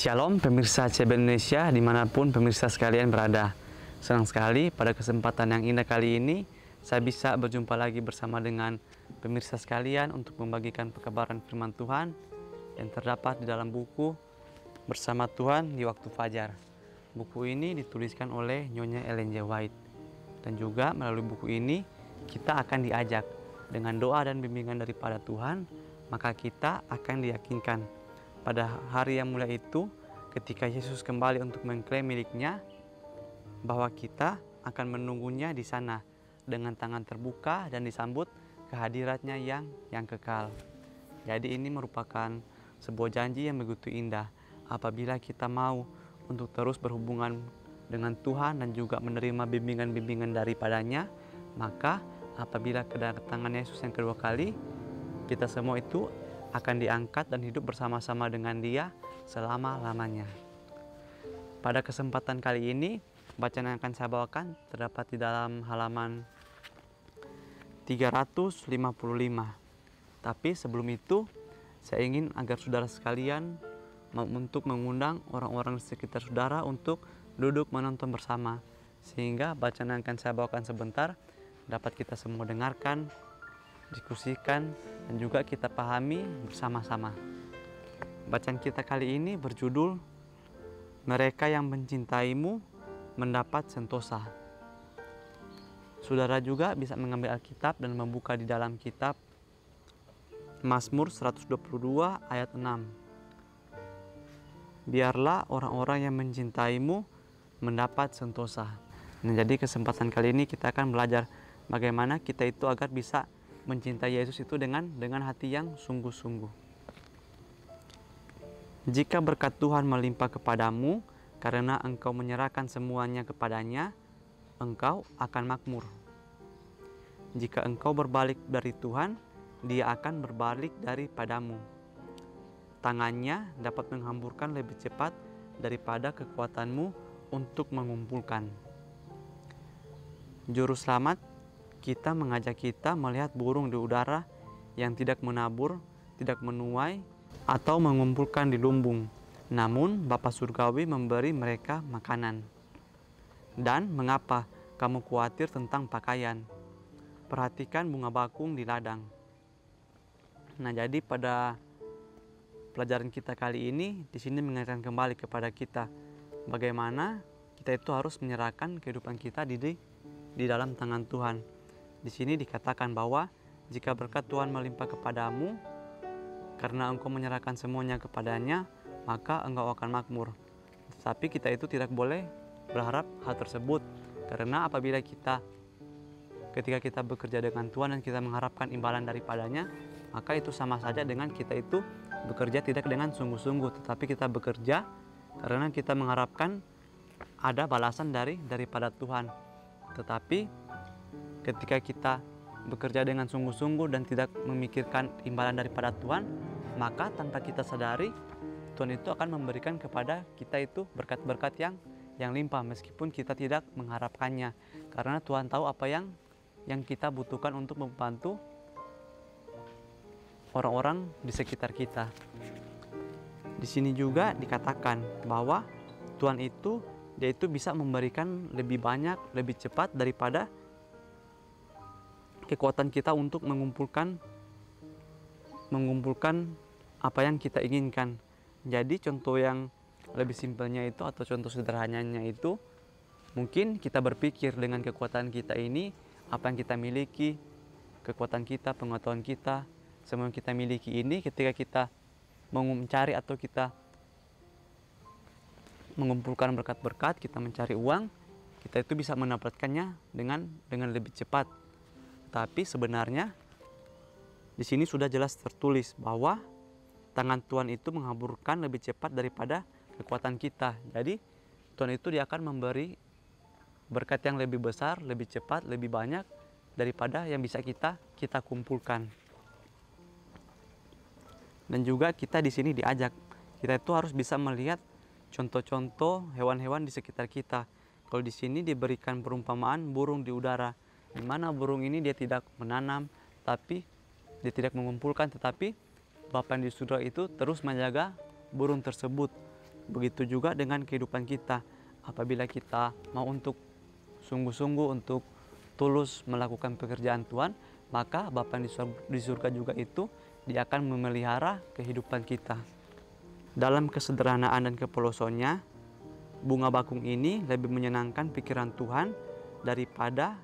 Shalom pemirsa CB Indonesia dimanapun pemirsa sekalian berada. Senang sekali pada kesempatan yang indah kali ini saya bisa berjumpa lagi bersama dengan pemirsa sekalian untuk membagikan pekabaran firman Tuhan yang terdapat di dalam buku Bersama Tuhan di Waktu Fajar. Buku ini dituliskan oleh Nyonya Ellen G. White. Dan juga melalui buku ini kita akan diajak dengan doa dan bimbingan daripada Tuhan, maka kita akan diyakinkan pada hari yang mulia itu, ketika Yesus kembali untuk mengklaim miliknya, bahwa kita akan menunggunya di sana dengan tangan terbuka dan disambut kehadiratnya yang kekal. Jadi ini merupakan sebuah janji yang begitu indah apabila kita mau untuk terus berhubungan dengan Tuhan dan juga menerima bimbingan-bimbingan daripadanya. Maka apabila kedatangan Yesus yang kedua kali, kita semua itu akan diangkat dan hidup bersama-sama dengan Dia selama-lamanya. Pada kesempatan kali ini, bacaan yang akan saya bawakan terdapat di dalam halaman 355. Tapi sebelum itu, saya ingin agar saudara sekalian untuk mengundang orang-orang di sekitar saudara untuk duduk menonton bersama, sehingga bacaan yang akan saya bawakan sebentar dapat kita semua dengarkan, diskusikan, dan juga kita pahami bersama-sama. Bacaan kita kali ini berjudul Mereka yang Mencintaimu Mendapat Sentosa. Saudara juga bisa mengambil Alkitab dan membuka di dalam kitab Mazmur 122 ayat 6. Biarlah orang-orang yang mencintaimu mendapat sentosa. Nah, jadi kesempatan kali ini kita akan belajar bagaimana kita itu agar bisa mencintai Yesus itu dengan hati yang sungguh-sungguh. Jika berkat Tuhan melimpah kepadamu karena engkau menyerahkan semuanya kepadanya, engkau akan makmur. Jika engkau berbalik dari Tuhan, Dia akan berbalik daripadamu. Tangannya dapat menghamburkan lebih cepat daripada kekuatanmu untuk mengumpulkan. Juru selamat kita mengajak kita melihat burung di udara yang tidak menabur, tidak menuai, atau mengumpulkan di lumbung. Namun Bapa Surgawi memberi mereka makanan. Dan mengapa kamu khawatir tentang pakaian? Perhatikan bunga bakung di ladang. Nah, jadi pada pelajaran kita kali ini di sini mengingatkan kembali kepada kita bagaimana kita itu harus menyerahkan kehidupan kita di dalam tangan Tuhan. Di sini dikatakan bahwa jika berkat Tuhan melimpah kepadamu karena engkau menyerahkan semuanya kepadanya, maka engkau akan makmur. Tetapi kita itu tidak boleh berharap hal tersebut, karena apabila ketika kita bekerja dengan Tuhan dan kita mengharapkan imbalan daripadanya, maka itu sama saja dengan kita itu bekerja tidak dengan sungguh-sungguh, tetapi kita bekerja karena kita mengharapkan ada balasan daripada Tuhan. Tetapi ketika kita bekerja dengan sungguh-sungguh dan tidak memikirkan imbalan daripada Tuhan, maka tanpa kita sadari, Tuhan itu akan memberikan kepada kita itu berkat-berkat yang limpah meskipun kita tidak mengharapkannya. Karena Tuhan tahu apa yang kita butuhkan untuk membantu orang-orang di sekitar kita. Di sini juga dikatakan bahwa Tuhan itu Dia itu bisa memberikan lebih banyak, lebih cepat daripada kekuatan kita untuk mengumpulkan apa yang kita inginkan. Jadi contoh yang lebih simpelnya itu atau contoh sederhananya itu, mungkin kita berpikir dengan kekuatan kita ini, apa yang kita miliki, kekuatan kita, pengetahuan kita, semua yang kita miliki ini, ketika kita mencari atau kita mengumpulkan berkat-berkat, kita mencari uang, kita itu bisa mendapatkannya dengan lebih cepat. Tapi sebenarnya di sini sudah jelas tertulis bahwa tangan Tuhan itu menghamburkan lebih cepat daripada kekuatan kita. Jadi Tuhan itu Dia akan memberi berkat yang lebih besar, lebih cepat, lebih banyak daripada yang bisa kita kumpulkan. Dan juga kita di sini diajak, kita itu harus bisa melihat contoh-contoh hewan-hewan di sekitar kita. Kalau di sini diberikan perumpamaan burung di udara, di mana burung ini dia tidak menanam, tapi dia tidak mengumpulkan, tetapi Bapa yang di surga itu terus menjaga burung tersebut. Begitu juga dengan kehidupan kita. Apabila kita mau untuk sungguh-sungguh, untuk tulus melakukan pekerjaan Tuhan, maka Bapa yang di surga juga itu Dia akan memelihara kehidupan kita. Dalam kesederhanaan dan kepolosannya, bunga bakung ini lebih menyenangkan pikiran Tuhan daripada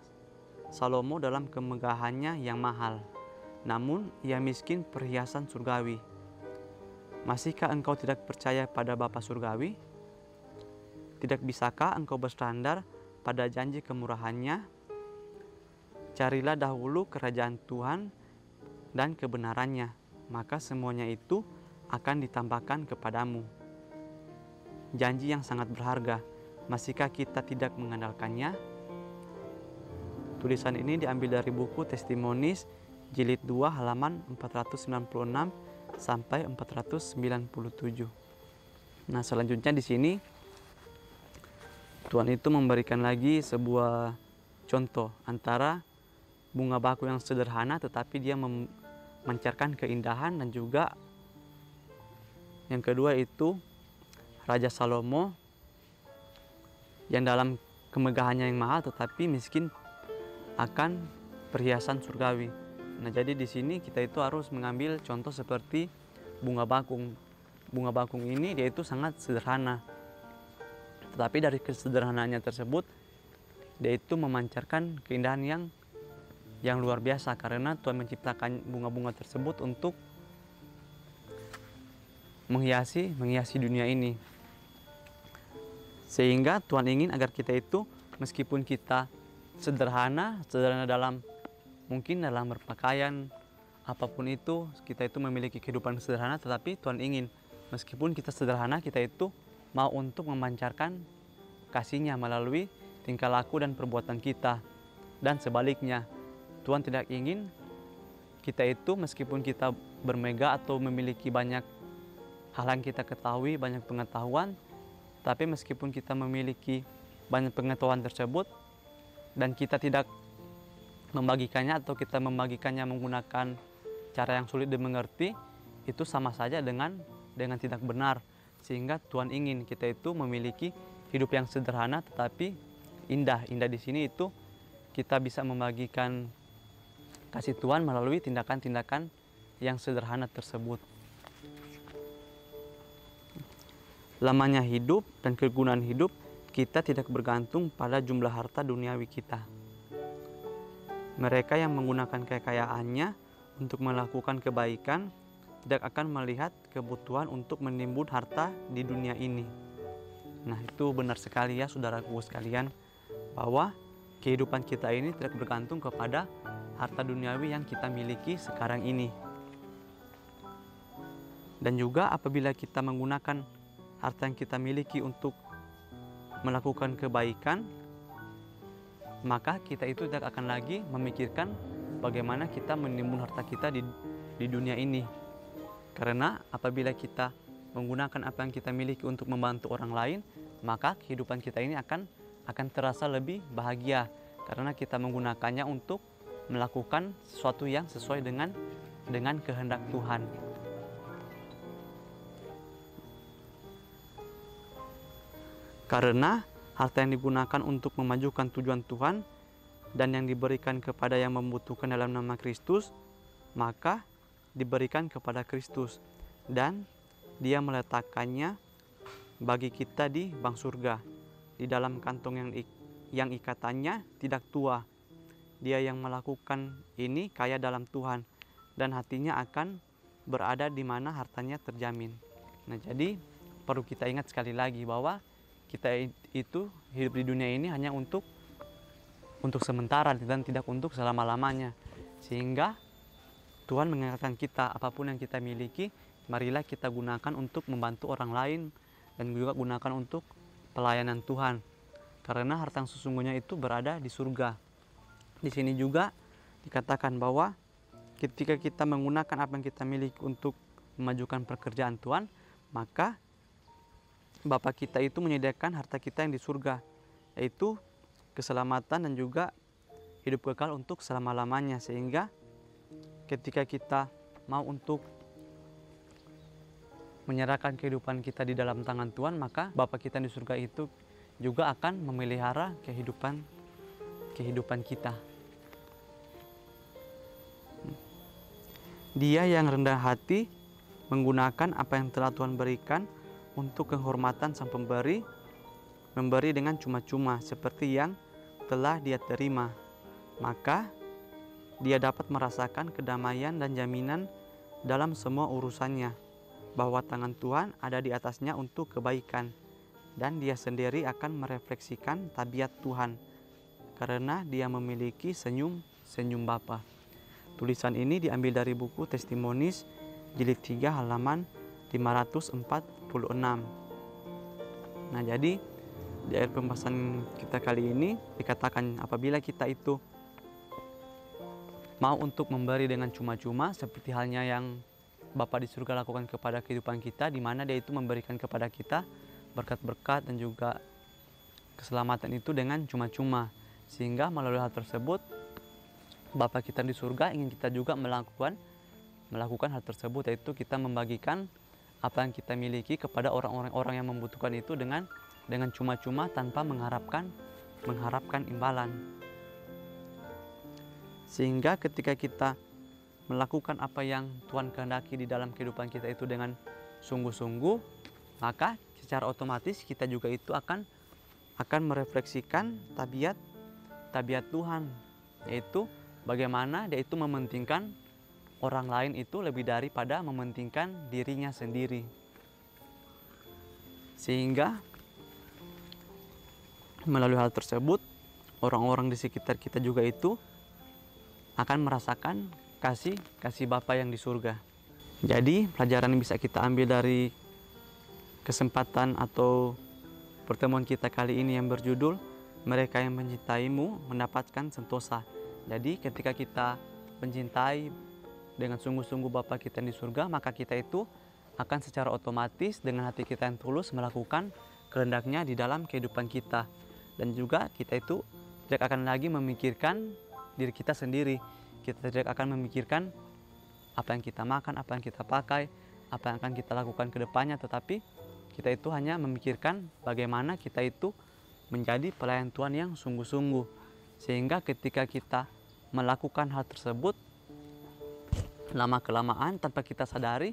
Salomo dalam kemegahannya yang mahal. Namun ia miskin perhiasan surgawi. Masihkah engkau tidak percaya pada Bapa surgawi? Tidak bisakah engkau bersandar pada janji kemurahannya? Carilah dahulu kerajaan Tuhan dan kebenarannya, maka semuanya itu akan ditambahkan kepadamu. Janji yang sangat berharga, masihkah kita tidak mengandalkannya? Tulisan ini diambil dari buku Testimonis jilid 2 halaman 496 sampai 497. Nah, selanjutnya di sini Tuhan itu memberikan lagi sebuah contoh antara bunga bakung yang sederhana tetapi dia memancarkan keindahan, dan juga yang kedua itu Raja Salomo yang dalam kemegahannya yang mahal tetapi miskin akan perhiasan surgawi. Nah, jadi di sini kita itu harus mengambil contoh seperti bunga bakung. Bunga bakung ini dia itu sangat sederhana. Tetapi dari kesederhanaannya tersebut dia itu memancarkan keindahan yang luar biasa, karena Tuhan menciptakan bunga-bunga tersebut untuk menghiasi dunia ini. Sehingga Tuhan ingin agar kita itu meskipun kita sederhana dalam mungkin dalam berpakaian apapun itu, kita itu memiliki kehidupan sederhana, tetapi Tuhan ingin meskipun kita sederhana, kita itu mau untuk memancarkan kasih-Nya melalui tingkah laku dan perbuatan kita. Dan sebaliknya, Tuhan tidak ingin kita itu meskipun kita bermega atau memiliki banyak hal yang kita ketahui, banyak pengetahuan, tapi meskipun kita memiliki banyak pengetahuan tersebut dan kita tidak membagikannya atau kita membagikannya menggunakan cara yang sulit dimengerti, itu sama saja dengan tidak benar. Sehingga Tuhan ingin kita itu memiliki hidup yang sederhana tetapi indah. Indah di sini itu kita bisa membagikan kasih Tuhan melalui tindakan-tindakan yang sederhana tersebut. Lamanya hidup dan kegunaan hidup kita tidak bergantung pada jumlah harta duniawi kita. Mereka yang menggunakan kekayaannya untuk melakukan kebaikan tidak akan melihat kebutuhan untuk menimbun harta di dunia ini. Nah, itu benar sekali ya saudaraku sekalian, bahwa kehidupan kita ini tidak bergantung kepada harta duniawi yang kita miliki sekarang ini. Dan juga apabila kita menggunakan harta yang kita miliki untuk melakukan kebaikan, maka kita itu tidak akan lagi memikirkan bagaimana kita menimbun harta kita di dunia ini. Karena apabila kita menggunakan apa yang kita miliki untuk membantu orang lain, maka kehidupan kita ini akan terasa lebih bahagia, karena kita menggunakannya untuk melakukan sesuatu yang sesuai dengan kehendak Tuhan. Karena harta yang digunakan untuk memajukan tujuan Tuhan dan yang diberikan kepada yang membutuhkan dalam nama Kristus, maka diberikan kepada Kristus dan Dia meletakkannya bagi kita di bank surga, di dalam kantong yang ikatannya tidak tua. Dia yang melakukan ini kaya dalam Tuhan dan hatinya akan berada di mana hartanya terjamin. Nah, jadi perlu kita ingat sekali lagi bahwa kita itu hidup di dunia ini hanya untuk sementara dan tidak untuk selama-lamanya. Sehingga Tuhan mengingatkan kita, apapun yang kita miliki, marilah kita gunakan untuk membantu orang lain dan juga gunakan untuk pelayanan Tuhan. Karena harta yang sesungguhnya itu berada di surga. Di sini juga dikatakan bahwa ketika kita menggunakan apa yang kita miliki untuk memajukan pekerjaan Tuhan, maka Bapa kita itu menyediakan harta kita yang di surga, yaitu keselamatan dan juga hidup kekal untuk selama-lamanya. Sehingga ketika kita mau untuk menyerahkan kehidupan kita di dalam tangan Tuhan, maka Bapa kita di surga itu juga akan memelihara kehidupan kita. Dia yang rendah hati menggunakan apa yang telah Tuhan berikan untuk kehormatan sang pemberi, memberi dengan cuma-cuma seperti yang telah dia terima. Maka dia dapat merasakan kedamaian dan jaminan dalam semua urusannya, bahwa tangan Tuhan ada di atasnya untuk kebaikan, dan dia sendiri akan merefleksikan tabiat Tuhan, karena dia memiliki senyum Bapa. Tulisan ini diambil dari buku Testimonies jilid 3 halaman 546. Nah, jadi di akhir pembahasan kita kali ini dikatakan apabila kita itu mau untuk memberi dengan cuma-cuma seperti halnya yang Bapa di surga lakukan kepada kehidupan kita, di mana Dia itu memberikan kepada kita berkat-berkat dan juga keselamatan itu dengan cuma-cuma, sehingga melalui hal tersebut Bapa kita di surga ingin kita juga melakukan hal tersebut, yaitu kita membagikan apa yang kita miliki kepada orang-orang yang membutuhkan itu dengan cuma-cuma tanpa mengharapkan imbalan. Sehingga ketika kita melakukan apa yang Tuhan kehendaki di dalam kehidupan kita itu dengan sungguh-sungguh, maka secara otomatis kita juga itu akan merefleksikan tabiat Tuhan, yaitu bagaimana Dia itu mementingkan orang lain itu lebih daripada mementingkan dirinya sendiri. Sehingga melalui hal tersebut orang-orang di sekitar kita juga itu akan merasakan kasih Bapa yang di surga. Jadi pelajaran yang bisa kita ambil dari kesempatan atau pertemuan kita kali ini yang berjudul Mereka yang Mencintaimu Mendapatkan Sentosa. Jadi ketika kita mencintai dengan sungguh-sungguh Bapa kita yang di surga, maka kita itu akan secara otomatis dengan hati kita yang tulus melakukan kehendak-Nya di dalam kehidupan kita. Dan juga kita itu tidak akan lagi memikirkan diri kita sendiri. Kita tidak akan memikirkan apa yang kita makan, apa yang kita pakai, apa yang akan kita lakukan ke depannya, tetapi kita itu hanya memikirkan bagaimana kita itu menjadi pelayan Tuhan yang sungguh-sungguh. Sehingga ketika kita melakukan hal tersebut, lama-kelamaan tanpa kita sadari,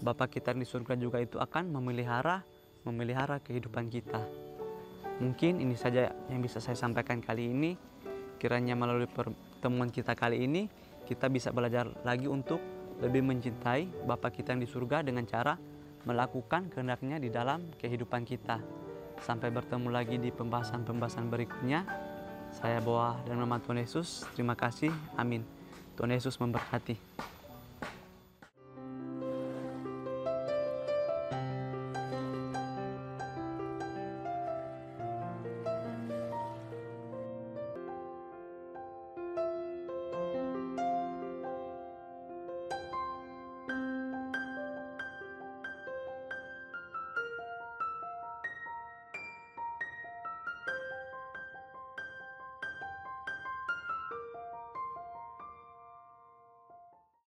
Bapa kita di surga juga itu akan memelihara kehidupan kita. Mungkin ini saja yang bisa saya sampaikan kali ini. Kiranya melalui pertemuan kita kali ini, kita bisa belajar lagi untuk lebih mencintai Bapa kita yang di surga dengan cara melakukan kehendak-Nya di dalam kehidupan kita. Sampai bertemu lagi di pembahasan-pembahasan berikutnya. Saya bawa dalam nama Tuhan Yesus. Terima kasih. Amin. Tuhan Yesus memberkati.